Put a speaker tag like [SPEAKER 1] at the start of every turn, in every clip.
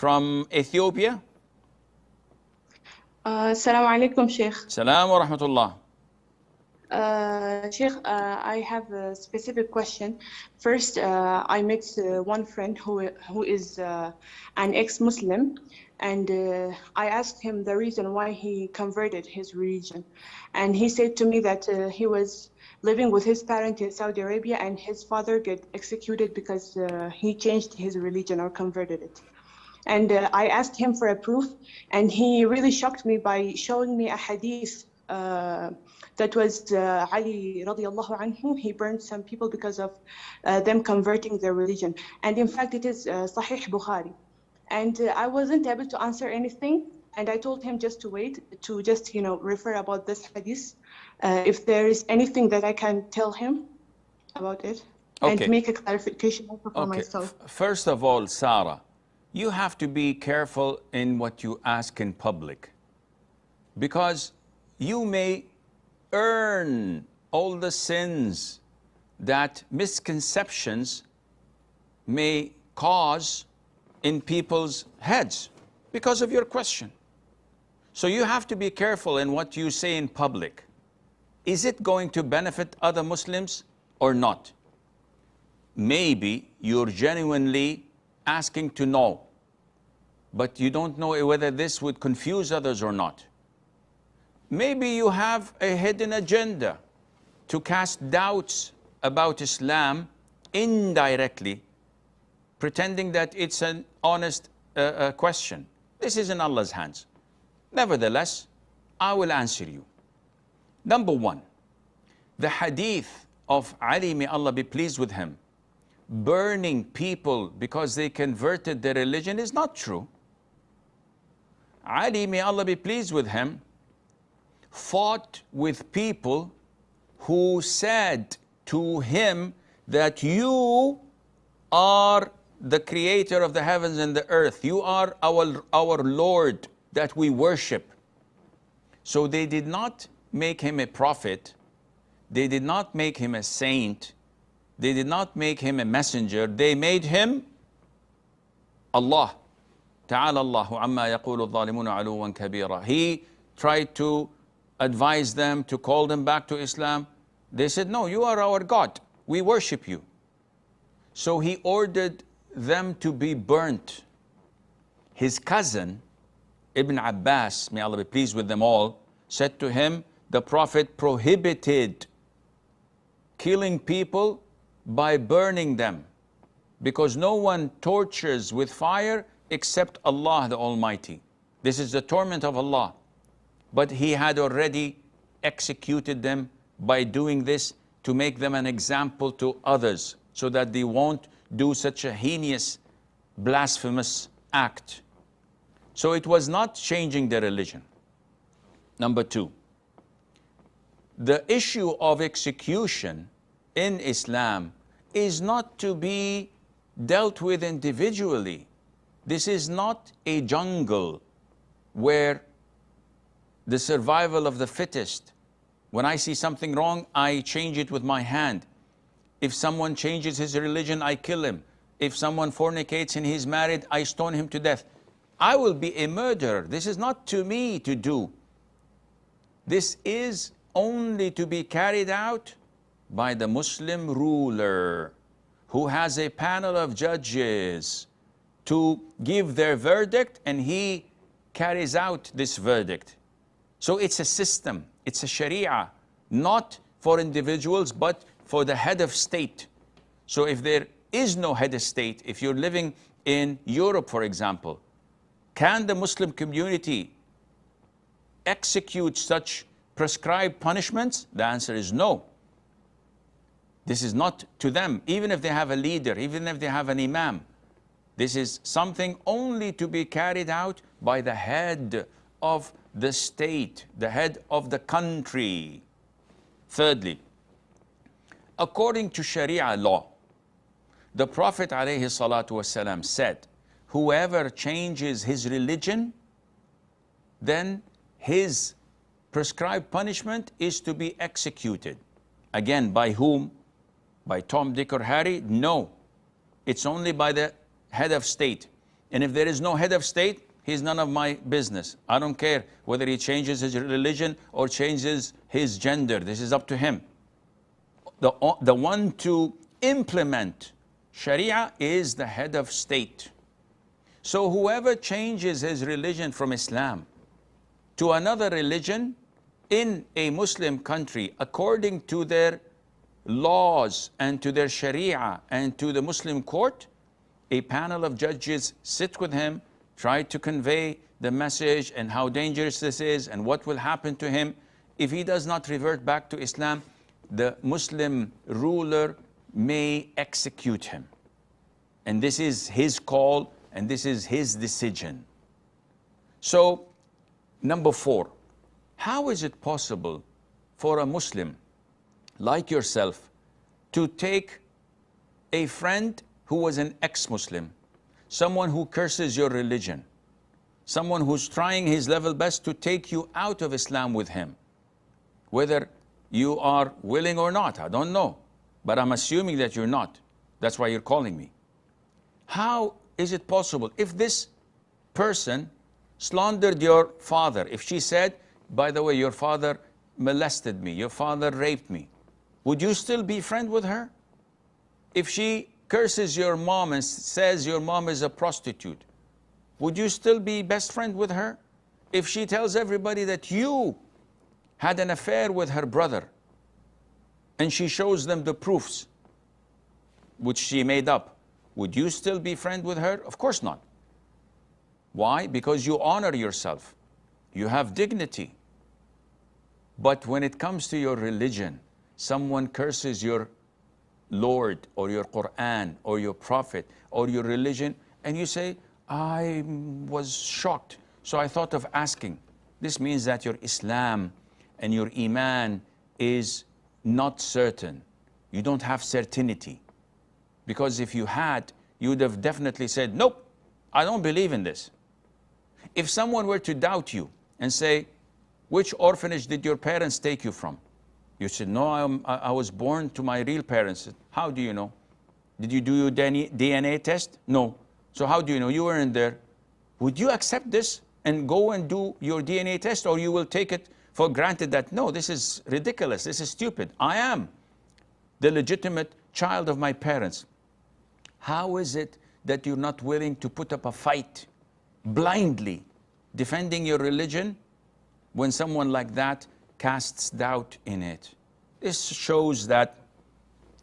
[SPEAKER 1] from Ethiopia.
[SPEAKER 2] Assalamu alaikum, Sheikh.
[SPEAKER 1] Salam wa rahmatullah.
[SPEAKER 2] Sheikh, I have a specific question. First, I met one friend who is an ex-Muslim, and I asked him the reason why he converted his religion. And he said to me that he was living with his parents in Saudi Arabia, and his father got executed because he changed his religion or converted it. And I asked him for a proof, and he really shocked me by showing me a hadith that was Ali radiallahu anhu. He burned some people because of them converting their religion. And in fact, it is Sahih Bukhari. And I wasn't able to answer anything. And I told him just to wait, to just, refer about this hadith. If there is anything that I can tell him about it, and make a clarification also for myself.
[SPEAKER 1] First of all, Sarah, you have to be careful in what you ask in public, because you may earn all the sins that misconceptions may cause in people's heads because of your question. So you have to be careful in what you say in public. Is it going to benefit other Muslims or not? Maybe you're genuinely asking to know, but you don't know whether this would confuse others or not. Maybe you have a hidden agenda to cast doubts about Islam indirectly, pretending that it's an honest question. This is in Allah's hands. Nevertheless, I will answer you. Number one, the hadith of Ali, may Allah be pleased with him, burning people because they converted their religion is not true. Ali, may Allah be pleased with him, fought with people who said to him that you are the creator of the heavens and the earth. You are our Lord that we worship. So they did not make him a prophet. They did not make him a saint. They did not make him a messenger. They made him Allah. Ta'ala Allahu amma yaqulu adh-dhalimuna 'uluwan kabira. He tried to advise them, to call them back to Islam. They said, no, you are our God. We worship you. So he ordered them to be burnt. His cousin, Ibn Abbas, may Allah be pleased with them all, said to him, the Prophet prohibited killing people by burning them, because no one tortures with fire except Allah the Almighty. This is the torment of Allah. But he had already executed them by doing this to make them an example to others, so that they won't do such a heinous, blasphemous act. So it was not changing their religion. Number two, the issue of execution in Islam is not to be dealt with individually. This is not a jungle where the survival of the fittest. When I see something wrong, I change it with my hand. If someone changes his religion, I kill him. If someone fornicates and he's married, I stone him to death. I will be a murderer. This is not to me to do. This is only to be carried out by the Muslim ruler, who has a panel of judges to give their verdict, and he carries out this verdict. So it's a system, it's a sharia, not for individuals, but for the head of state. So if there is no head of state, if you're living in Europe, for example, can the Muslim community execute such prescribed punishments? The answer is no. This is not to them, even if they have a leader, even if they have an imam. This is something only to be carried out by the head of the state, the head of the country. Thirdly, according to Sharia law, the Prophet ﷺ said, whoever changes his religion, then his prescribed punishment is to be executed. Again, by whom? By Tom, Dick, or Harry? No. It's only by the head of state. And if there is no head of state, he's none of my business. I don't care whether he changes his religion or changes his gender. This is up to him. The one to implement Sharia is the head of state. So whoever changes his religion from Islam to another religion in a Muslim country, according to their laws and to their Sharia and to the Muslim court, a panel of judges sit with him, try to convey the message and how dangerous this is and what will happen to him. If he does not revert back to Islam, the Muslim ruler may execute him. And this is his call and this is his decision. So, number 4, how is it possible for a Muslim like yourself to take a friend who was an ex-Muslim, someone who curses your religion, someone who's trying his level best to take you out of Islam with him, whether you are willing or not, I don't know, but I'm assuming that you're not. That's why you're calling me. How is it possible if this person slandered your father, if she said, by the way, your father molested me, your father raped me, would you still be friend with her? If she curses your mom and says your mom is a prostitute, would you still be best friend with her? If she tells everybody that you had an affair with her brother and she shows them the proofs which she made up, would you still be friend with her? Of course not. Why? Because you honor yourself. You have dignity. But when it comes to your religion, someone curses your Lord or your Quran or your Prophet or your religion, and you say, I was shocked, so I thought of asking. This means that your Islam and your Iman is not certain. You don't have certainty. Because if you had, you would have definitely said, nope, I don't believe in this. If someone were to doubt you and say, which orphanage did your parents take you from? You said, no, I was born to my real parents. How do you know? Did you do your DNA test? No. So how do you know? You weren't there. Would you accept this and go and do your DNA test, or you will take it for granted that, no, this is ridiculous, this is stupid. I am the legitimate child of my parents. How is it that you're not willing to put up a fight blindly defending your religion when someone like that casts doubt in it? This shows that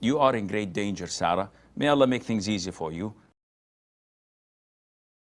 [SPEAKER 1] you are in great danger, Sarah. May Allah make things easy for you.